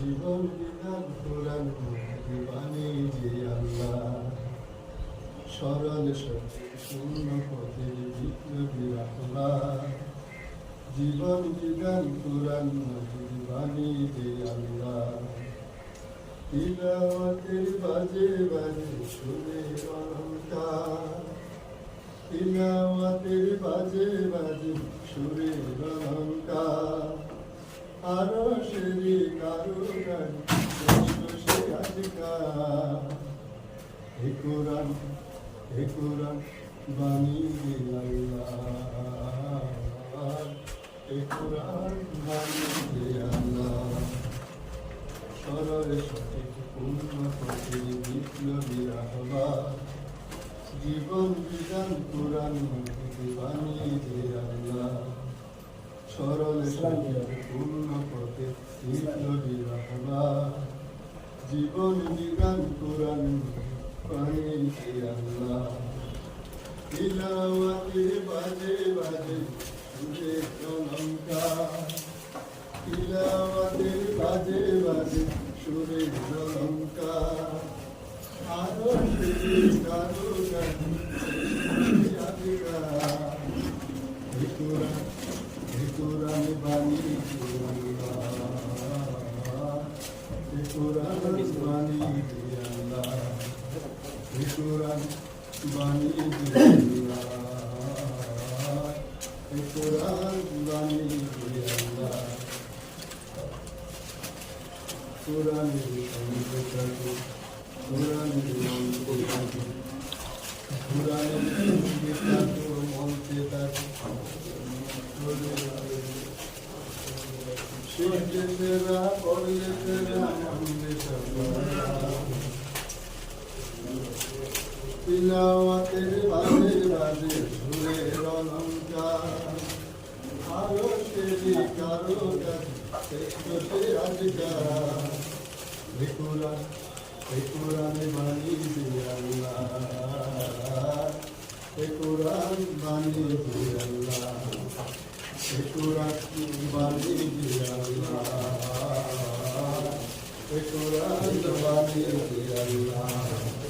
জীবন বিধান কোরআন বাণী যে আল্লাহ, সরল সঠিক শূন্য পথের বিপ্লবী রাহবার। জীবন বিধান কোরআন বাণী যে আল্লাহ, তিলাওয়াতের বাজে বাজে শুনে অলঙ্কার। তিলাওয়াতের বাজে বাজে সুরে অলঙ্কার। আরো সেরি কারুকার সে আজকার। হে কোরআন বাণী যে আল্লাহ, হে কোরআন বাণী যে আল্লাহ। সরল সঠিক পূর্ণ পথের বিপ্লবী রাহবার। জীবন বিধান কোরআন বাণী যে আল্লাহ, সরল সঠিক পূর্ণ পথের বিপ্লবী রাহবার। জীবন বিধান কোরআন বাণী যে আল্লাহ, তিলাওয়াতের বাজে বাজে সুরে অলঙ্কার। তিলাওয়াতের বাজে বাজে সুরে অলঙ্কার। আরো সেই কারুকার হে কোরআন বাণী যে আল্লাহ, হে কোরআন বাণী যে আল্লাহ, হে কোরআন বাণী যে আল্লাহ, হে কোরআন বাণী যে আল্লাহ। কোরআনের সঙ্গে থাকো, কোরআনের মন্ত্রে থাকো, কোরআনের সঙ্গে থাকো, মন্ত্রে থাকো। শিখতে তেরা পড়লে তেরা মন্ত্রে থাকো। তিলাওয়াতের বাজে বাজে সুরে অলঙ্কার। আরো সেরি কারুকার সে আজকার। হে কোরআন বাণী যে আল্লাহ, হে কোরআন বাণী যে আল্লাহ, হে কোরআন বাণী যে আল্লাহ, হে কোরআন বাণী যে আল্লাহ।